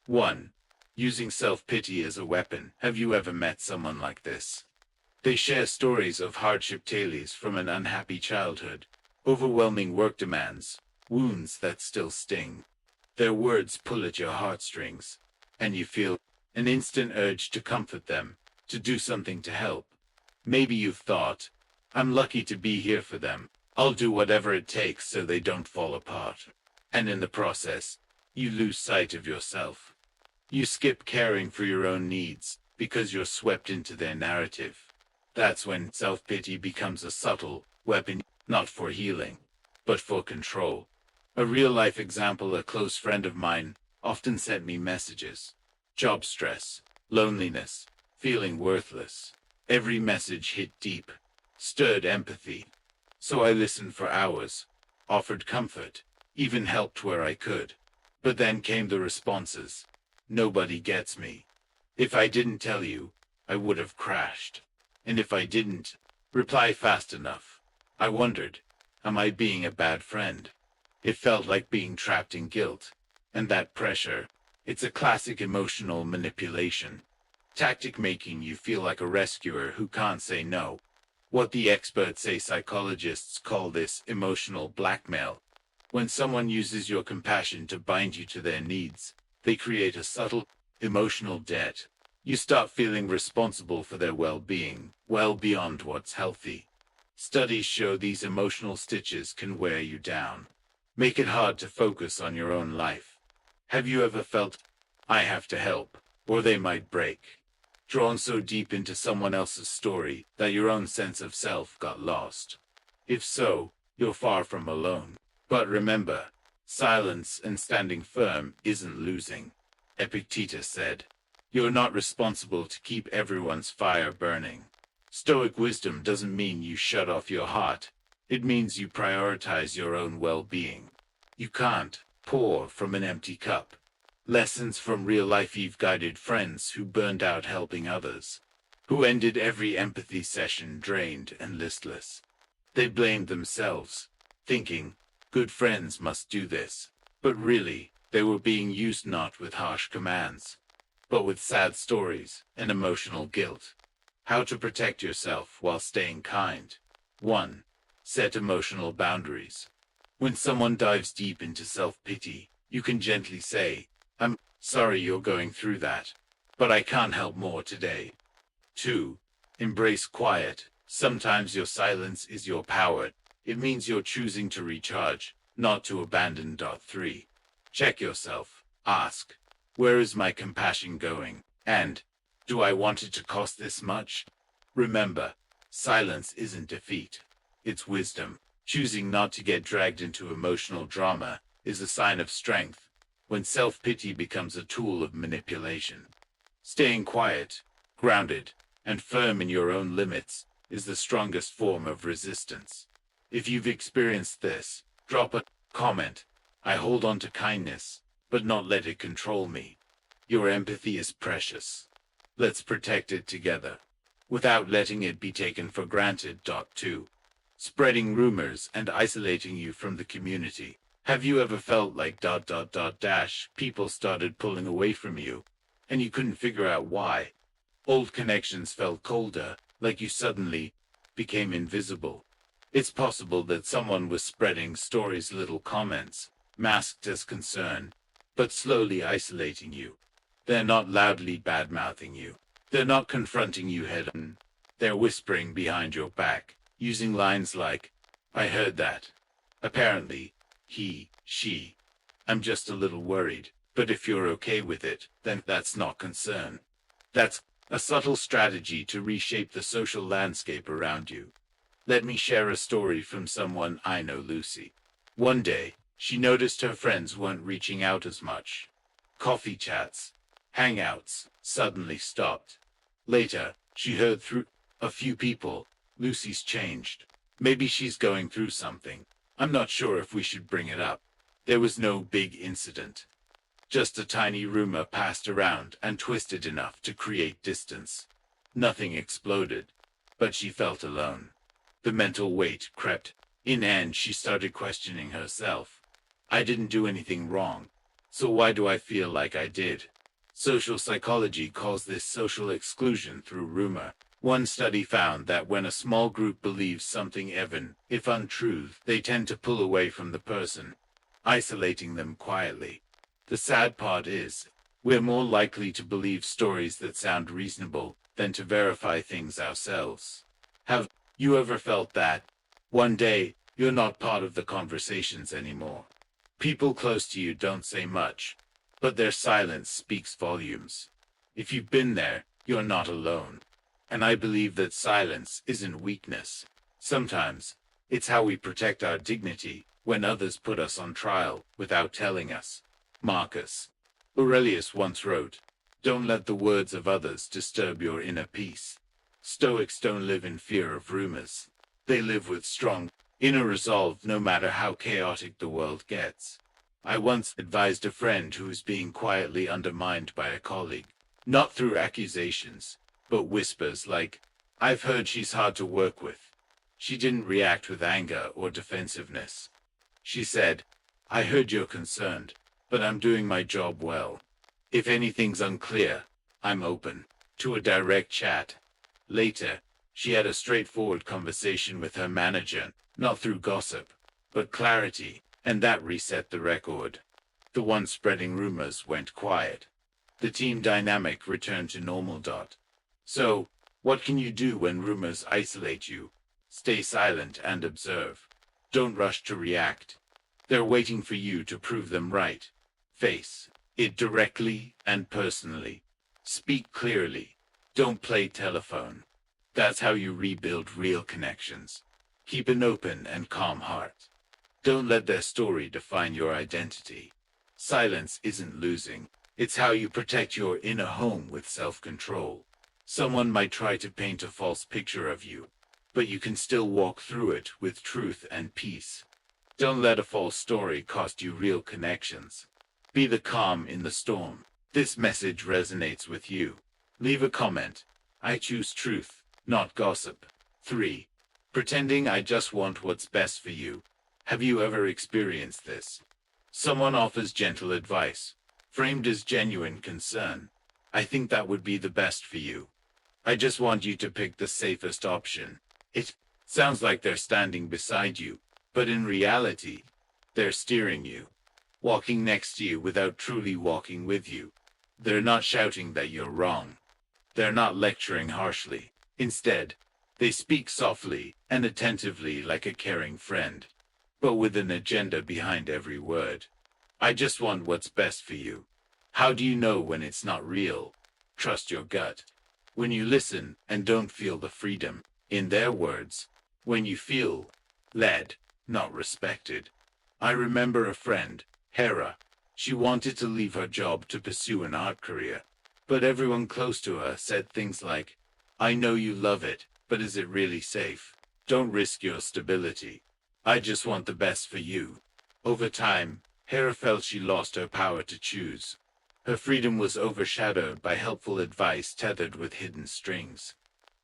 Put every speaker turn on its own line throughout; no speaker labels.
1. Using self-pity as a weapon. Have you ever met someone like this? They share stories of hardship tales from an unhappy childhood, overwhelming work demands, wounds that still sting. Their words pull at your heartstrings, and you feel an instant urge to comfort them, to do something to help. Maybe you've thought, I'm lucky to be here for them. I'll do whatever it takes so they don't fall apart. And in the process, you lose sight of yourself. You skip caring for your own needs because you're swept into their narrative. That's when self-pity becomes a subtle weapon, not for healing, but for control. A real-life example: a close friend of mine often sent me messages. Job stress, loneliness, feeling worthless. Every message hit deep, stirred empathy. So I listened for hours, offered comfort, even helped where I could. But then came the responses. Nobody gets me. If I didn't tell you, I would have crashed. And if I didn't reply fast enough, I wondered, am I being a bad friend? It felt like being trapped in guilt. And that pressure, it's a classic emotional manipulation tactic, making you feel like a rescuer who can't say no. What the experts say, psychologists call this emotional blackmail. When someone uses your compassion to bind you to their needs, they create a subtle emotional debt. You start feeling responsible for their well-being, well beyond what's healthy. Studies show these emotional stitches can wear you down, make it hard to focus on your own life. Have you ever felt, I have to help, or they might break? Drawn so deep into someone else's story that your own sense of self got lost? If so, you're far from alone. But remember, silence and standing firm isn't losing. Epictetus said, you're not responsible to keep everyone's fire burning. Stoic wisdom doesn't mean you shut off your heart. It means you prioritize your own well-being. You can't pour from an empty cup. Lessons from real life. You've guided friends who burned out helping others, who ended every empathy session drained and listless. They blamed themselves, thinking, good friends must do this. But really, they were being used, not with harsh commands, but with sad stories and emotional guilt. How to protect yourself while staying kind. 1. Set emotional boundaries. When someone dives deep into self-pity, you can gently say, I'm sorry you're going through that, but I can't help more today. 2. Embrace quiet. Sometimes your silence is your power. It means you're choosing to recharge, not to abandon. 3. Check yourself. Ask, where is my compassion going? And, do I want it to cost this much? Remember, silence isn't defeat. It's wisdom. Choosing not to get dragged into emotional drama is a sign of strength. When self-pity becomes a tool of manipulation, staying quiet, grounded, and firm in your own limits is the strongest form of resistance. If you've experienced this, drop a comment. I hold on to kindness, but not let it control me. Your empathy is precious. Let's protect it together, without letting it be taken for granted. 2. Spreading rumors and isolating you from the community. Have you ever felt like ... people started pulling away from you, and you couldn't figure out why? Old connections felt colder, like you suddenly became invisible. It's possible that someone was spreading stories, little comments, masked as concern, but slowly isolating you. They're not loudly bad-mouthing you. They're not confronting you head-on. They're whispering behind your back, using lines like, I heard that. Apparently, he, she. I'm just a little worried, but if you're okay with it, then that's not concern. That's a subtle strategy to reshape the social landscape around you. Let me share a story from someone I know. Lucy. One day, she noticed her friends weren't reaching out as much. Coffee chats, hangouts, suddenly stopped. Later, she heard through a few people, Lucy's changed. Maybe she's going through something. I'm not sure if we should bring it up. There was no big incident. Just a tiny rumor passed around and twisted enough to create distance. Nothing exploded, but she felt alone. The mental weight crept in and she started questioning herself. I didn't do anything wrong, so why do I feel like I did? Social psychology calls this social exclusion through rumor. One study found that when a small group believes something even if untrue, they tend to pull away from the person, isolating them quietly. The sad part is, we're more likely to believe stories that sound reasonable than to verify things ourselves. Have you ever felt that? One day, you're not part of the conversations anymore. People close to you don't say much, but their silence speaks volumes. If you've been there, you're not alone. And I believe that silence isn't weakness. Sometimes, it's how we protect our dignity when others put us on trial without telling us. Marcus Aurelius once wrote, "Don't let the words of others disturb your inner peace." Stoics don't live in fear of rumors. They live with strong inner resolve no matter how chaotic the world gets. I once advised a friend who was being quietly undermined by a colleague, not through accusations, but whispers like, "I've heard she's hard to work with." She didn't react with anger or defensiveness. She said, "I heard you're concerned, but I'm doing my job well. If anything's unclear, I'm open to a direct chat." Later, she had a straightforward conversation with her manager, not through gossip, but clarity, and that reset the record. The one spreading rumors went quiet. The team dynamic returned to normal. So, what can you do when rumors isolate you? Stay silent and observe. Don't rush to react. They're waiting for you to prove them right. Face it directly and personally. Speak clearly. Don't play telephone. That's how you rebuild real connections. Keep an open and calm heart. Don't let their story define your identity. Silence isn't losing. It's how you protect your inner home with self-control. Someone might try to paint a false picture of you, but you can still walk through it with truth and peace. Don't let a false story cost you real connections. Be the calm in the storm. This message resonates with you. Leave a comment. I choose truth, not gossip. 3. Pretending I just want what's best for you. Have you ever experienced this? Someone offers gentle advice, framed as genuine concern. "I think that would be the best for you. I just want you to pick the safest option." It sounds like they're standing beside you, but in reality, they're steering you, walking next to you without truly walking with you. They're not shouting that you're wrong. They're not lecturing harshly. Instead, they speak softly and attentively like a caring friend, but with an agenda behind every word. "I just want what's best for you." How do you know when it's not real? Trust your gut. When you listen and don't feel the freedom, in their words, when you feel led, not respected. I remember a friend, Hera. She wanted to leave her job to pursue an art career, but everyone close to her said things like, "I know you love it, but is it really safe? Don't risk your stability. I just want the best for you." Over time, Hera felt she lost her power to choose. Her freedom was overshadowed by helpful advice tethered with hidden strings.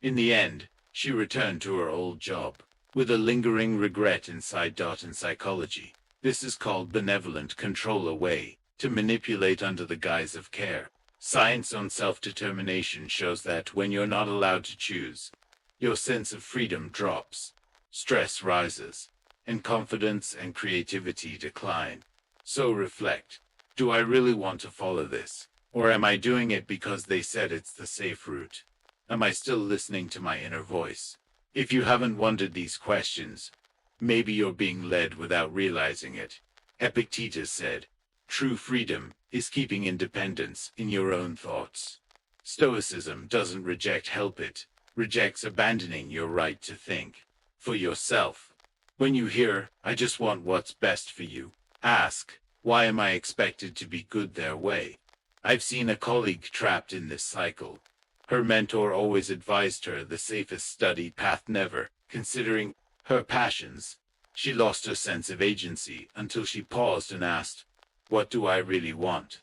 In the end, she returned to her old job, with a lingering regret inside. In psychology, this is called benevolent control, a way to manipulate under the guise of care. Science on self-determination shows that when you're not allowed to choose, your sense of freedom drops, stress rises, and confidence and creativity decline. So reflect, do I really want to follow this? Or am I doing it because they said it's the safe route? Am I still listening to my inner voice? If you haven't wondered these questions, maybe you're being led without realizing it. Epictetus said, "True freedom is keeping independence in your own thoughts." Stoicism doesn't reject help, it rejects abandoning your right to think for yourself. When you hear, "I just want what's best for you," ask, why am I expected to be good their way? I've seen a colleague trapped in this cycle. Her mentor always advised her the safest study path, never considering her passions. She lost her sense of agency until she paused and asked, "What do I really want?"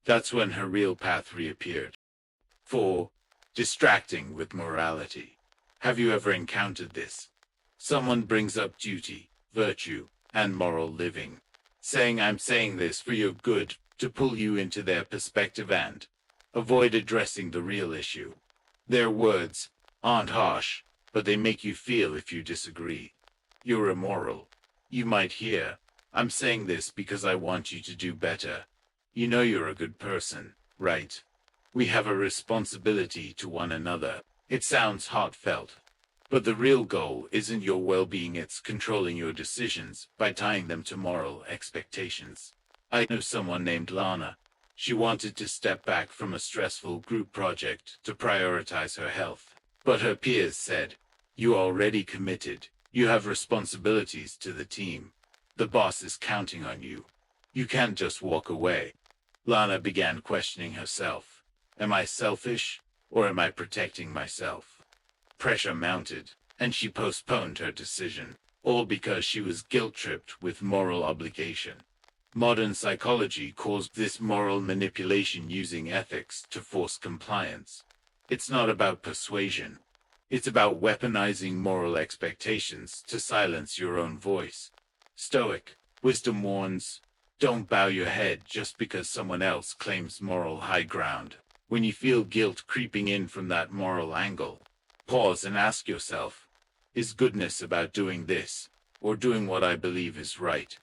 That's when her real path reappeared. 4. Distracting with morality. Have you ever encountered this? Someone brings up duty, virtue, and moral living, saying, "I'm saying this for your good," to pull you into their perspective and Avoid addressing the real issue. Their words aren't harsh, but they make you feel if you disagree. You're immoral. You might hear, I'm saying this because I want you to do better. You know you're a good person, right? We have a responsibility to one another. It sounds heartfelt. But the real goal isn't your well-being, it's controlling your decisions by tying them to moral expectations. I know someone named Lana. She wanted to step back from a stressful group project to prioritize her health. But her peers said, "You already committed. You have responsibilities to the team. The boss is counting on you. You can't just walk away." Lana began questioning herself. Am I selfish, or am I protecting myself? Pressure mounted, and she postponed her decision, all because she was guilt-tripped with moral obligation. Modern psychology calls this moral manipulation, using ethics to force compliance. It's not about persuasion. It's about weaponizing moral expectations to silence your own voice. Stoic wisdom warns, don't bow your head just because someone else claims moral high ground. When you feel guilt creeping in from that moral angle, pause and ask yourself, is goodness about doing this, or doing what I believe is right?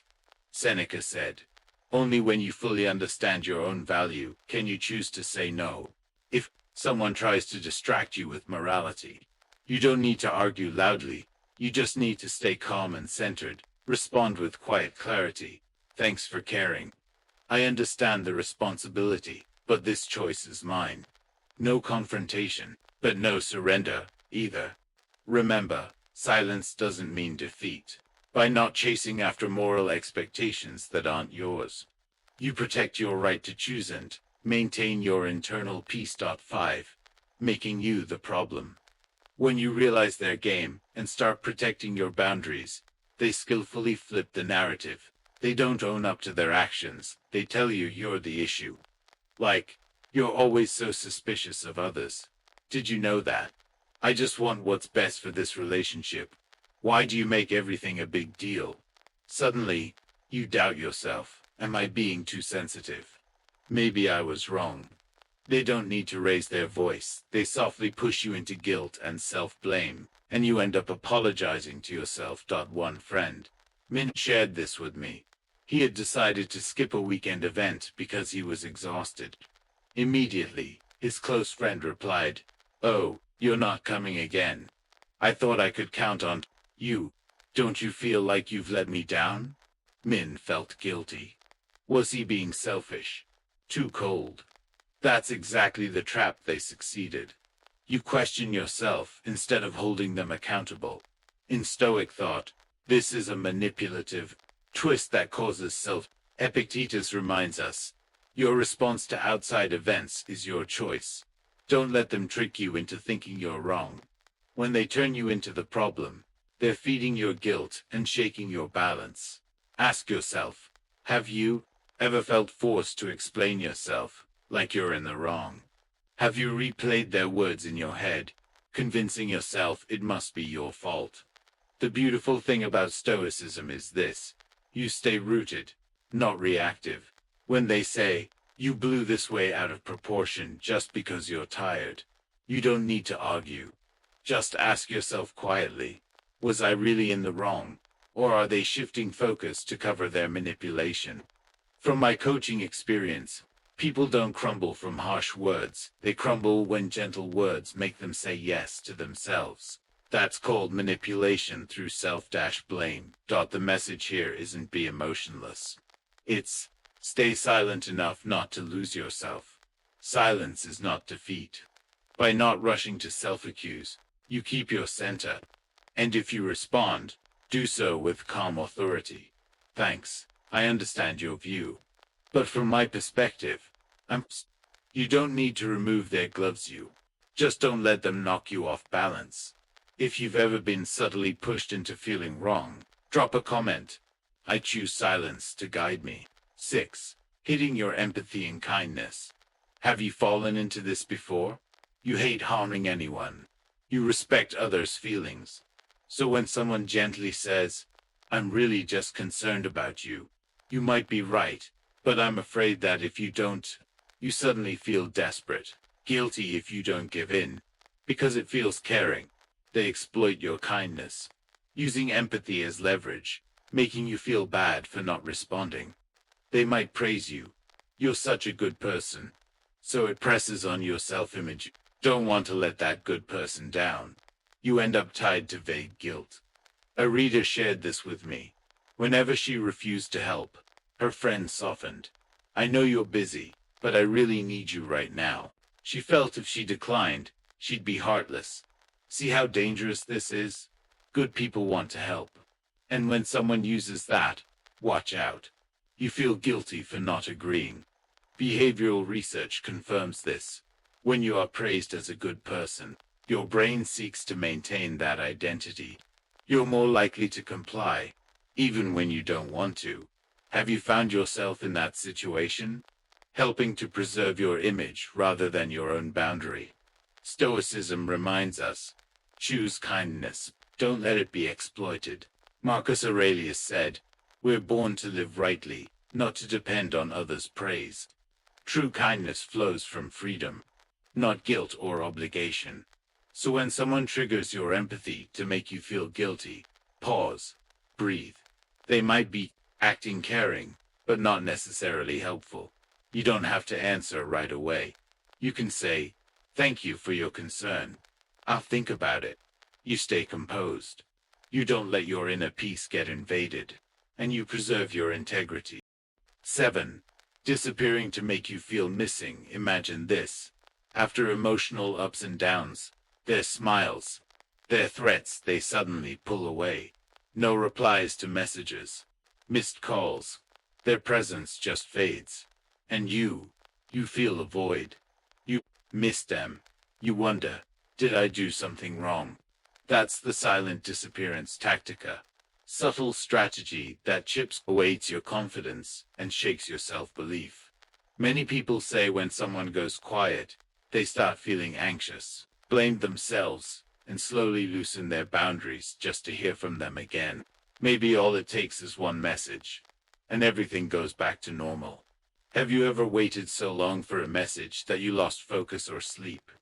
Seneca said, only when you fully understand your own value can you choose to say no. If someone tries to distract you with morality, you don't need to argue loudly, you just need to stay calm and centered, respond with quiet clarity. Thanks for caring. I understand the responsibility, but this choice is mine. No confrontation, but no surrender either. Remember, silence doesn't mean defeat. By not chasing after moral expectations that aren't yours, you protect your right to choose and maintain your internal peace. 5. Making you the problem. When you realize their game and start protecting your boundaries, they skillfully flip the narrative. They don't own up to their actions, they tell you you're the issue. Like, you're always so suspicious of others. Did you know that? I just want what's best for this relationship. Why do you make everything a big deal? Suddenly, you doubt yourself. Am I being too sensitive? Maybe I was wrong. They don't need to raise their voice. They softly push you into guilt and self-blame, and you end up apologizing to yourself. One friend, Min, shared this with me. He had decided to skip a weekend event because he was exhausted. Immediately, his close friend replied, "Oh, you're not coming again. I thought I could count on you. Don't you feel like you've let me down?" Min felt guilty. Was he being selfish? Too cold? That's exactly the trap they succeeded. You question yourself instead of holding them accountable. In Stoic thought, this is a manipulative twist that causes self. Epictetus reminds us, your response to outside events is your choice. Don't let them trick you into thinking you're wrong. When they turn you into the problem, they're feeding your guilt and shaking your balance. Ask yourself, have you ever felt forced to explain yourself, like you're in the wrong? Have you replayed their words in your head, convincing yourself it must be your fault? The beautiful thing about Stoicism is this: you stay rooted, not reactive. When they say, you blew this way out of proportion just because you're tired, you don't need to argue. Just ask yourself quietly, was I really in the wrong, or are they shifting focus to cover their manipulation? From my coaching experience, people don't crumble from harsh words, they crumble when gentle words make them say yes to themselves. That's called manipulation through self-blame. The message here isn't be emotionless. It's stay silent enough not to lose yourself. Silence is not defeat. By not rushing to self-accuse, you keep your center. And if you respond, do so with calm authority. Thanks, I understand your view. But from my perspective, you don't need to remove their gloves. You just don't let them knock you off balance. If you've ever been subtly pushed into feeling wrong, drop a comment. I choose silence to guide me. 6. Hitting your empathy and kindness. Have you fallen into this before? You hate harming anyone. You respect others' feelings. So when someone gently says, I'm really just concerned about you, you might be right, but I'm afraid that if you don't, You suddenly feel desperate, guilty if you don't give in, because it feels caring. They exploit your kindness, using empathy as leverage, making you feel bad for not responding. They might praise you. You're such a good person. So it presses on your self-image. Don't want to let that good person down. You end up tied to vague guilt. A reader shared this with me. Whenever she refused to help, her friend softened. I know you're busy, but I really need you right now. She felt if she declined, she'd be heartless. See how dangerous this is? Good people want to help. And when someone uses that, watch out. You feel guilty for not agreeing. Behavioral research confirms this. When you are praised as a good person, your brain seeks to maintain that identity. You're more likely to comply, even when you don't want to. Have you found yourself in that situation? Helping to preserve your image rather than your own boundary. Stoicism reminds us, choose kindness, don't let it be exploited. Marcus Aurelius said, we're born to live rightly, not to depend on others' praise. True kindness flows from freedom, not guilt or obligation. So when someone triggers your empathy to make you feel guilty, pause, breathe. They might be acting caring, but not necessarily helpful. You don't have to answer right away. You can say, thank you for your concern. I'll think about it. You stay composed. You don't let your inner peace get invaded, and you preserve your integrity. 7. Disappearing to make you feel missing. Imagine this. After emotional ups and downs, their smiles, their threats, they suddenly pull away. No replies to messages, missed calls. Their presence just fades. And you feel a void. You miss them. You wonder, did I do something wrong? That's the silent disappearance tactica. Subtle strategy that chips away at your confidence and shakes your self-belief. Many people say when someone goes quiet, they start feeling anxious, blame themselves, and slowly loosen their boundaries just to hear from them again. Maybe all it takes is one message, and everything goes back to normal. Have you ever waited so long for a message that you lost focus or sleep?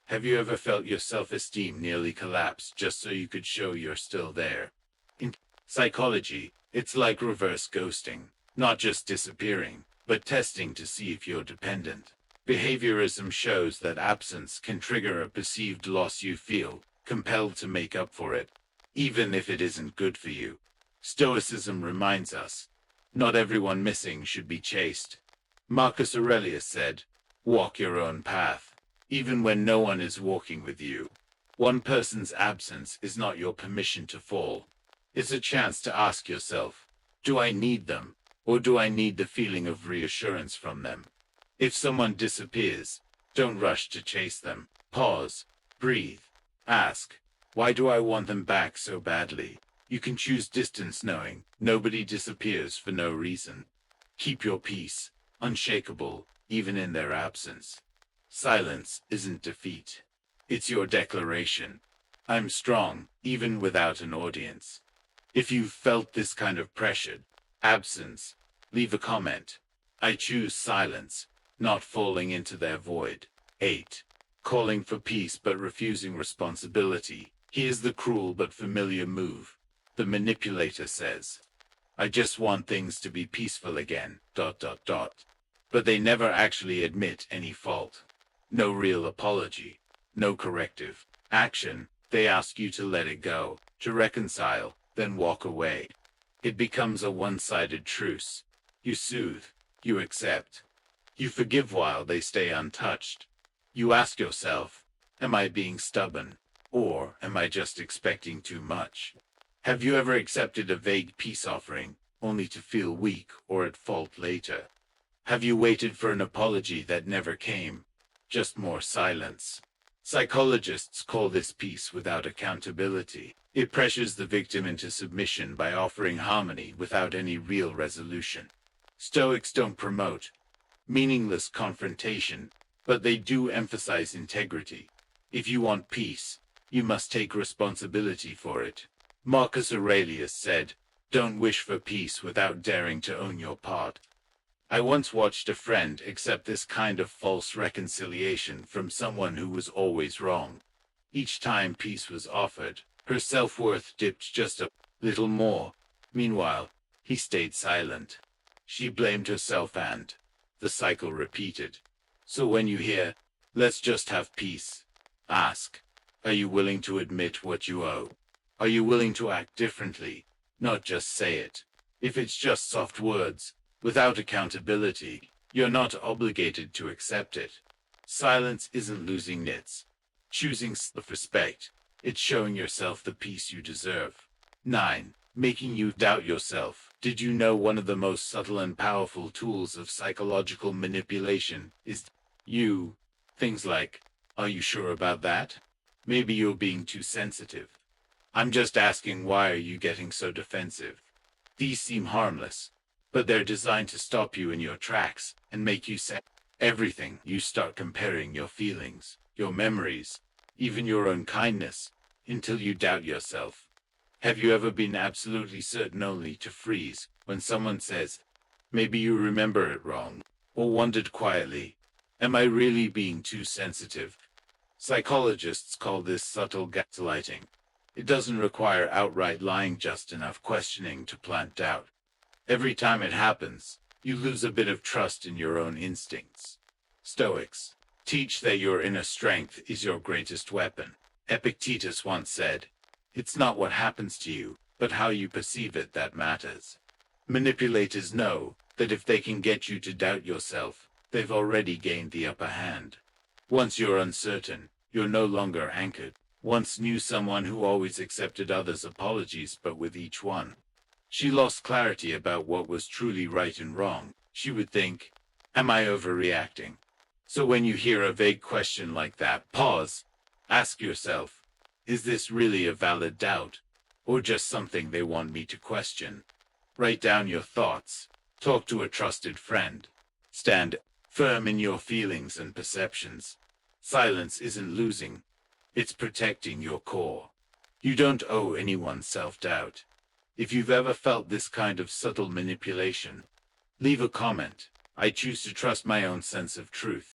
Have you ever felt your self-esteem nearly collapse just so you could show you're still there? In psychology, it's like reverse ghosting, not just disappearing, but testing to see if you're dependent. Behaviorism shows that absence can trigger a perceived loss you feel, compelled to make up for it, even if it isn't good for you. Stoicism reminds us, not everyone missing should be chased. Marcus Aurelius said, walk your own path, even when no one is walking with you. One person's absence is not your permission to fall. It's a chance to ask yourself, do I need them, or do I need the feeling of reassurance from them? If someone disappears, don't rush to chase them. Pause, breathe, ask, why do I want them back so badly? You can choose distance knowing nobody disappears for no reason. Keep your peace, unshakable, even in their absence. Silence isn't defeat. It's your declaration. I'm strong, even without an audience. If you've felt this kind of pressured absence, leave a comment. I choose silence, not falling into their void. 8. Calling for peace but refusing responsibility. Here's the cruel but familiar move. The manipulator says, I just want things to be peaceful again, ... But they never actually admit any fault. No real apology, no corrective action. They ask you to let it go, to reconcile, then walk away. It becomes a one-sided truce. You soothe, you accept, you forgive while they stay untouched. You ask yourself, am I being stubborn, or am I just expecting too much? Have you ever accepted a vague peace offering, only to feel weak or at fault later? Have you waited for an apology that never came, just more silence? Psychologists call this peace without accountability. It pressures the victim into submission by offering harmony without any real resolution. Stoics don't promote meaningless confrontation, but they do emphasize integrity. If you want peace, you must take responsibility for it. Marcus Aurelius said, don't wish for peace without daring to own your part. I once watched a friend accept this kind of false reconciliation from someone who was always wrong. Each time peace was offered, her self-worth dipped just a little more. Meanwhile, he stayed silent. She blamed herself and the cycle repeated. So when you hear, "Let's just have peace," ask, are you willing to admit what you owe? Are you willing to act differently, not just say it? If it's just soft words, without accountability, you're not obligated to accept it. Silence isn't losing it's choosing self-respect. It's showing yourself the peace you deserve. 9. Making you doubt yourself. Did you know one of the most subtle and powerful tools of psychological manipulation is you? Things like, "Are you sure about that? Maybe you're being too sensitive. I'm just asking, why are you getting so defensive?" These seem harmless, but they're designed to stop you in your tracks and make you say everything. You start comparing your feelings, your memories, even your own kindness, until you doubt yourself. Have you ever been absolutely certain only to freeze when someone says, "Maybe you remember it wrong," or wondered quietly, "Am I really being too sensitive?" Psychologists call this subtle gaslighting. It doesn't require outright lying, just enough questioning to plant doubt. Every time it happens, you lose a bit of trust in your own instincts. Stoics teach that your inner strength is your greatest weapon. Epictetus once said, "It's not what happens to you, but how you perceive it that matters." Manipulators know that if they can get you to doubt yourself, they've already gained the upper hand. Once you're uncertain, you're no longer anchored. Once knew someone who always accepted others' apologies, but with each one, she lost clarity about what was truly right and wrong. She would think, "Am I overreacting?" So when you hear a vague question like that, pause. Ask yourself, is this really a valid doubt, or just something they want me to question? Write down your thoughts. Talk to a trusted friend. Stand firm in your feelings and perceptions. Silence isn't losing. It's protecting your core. You don't owe anyone self-doubt. If you've ever felt this kind of subtle manipulation, leave a comment. I choose to trust my own sense of truth.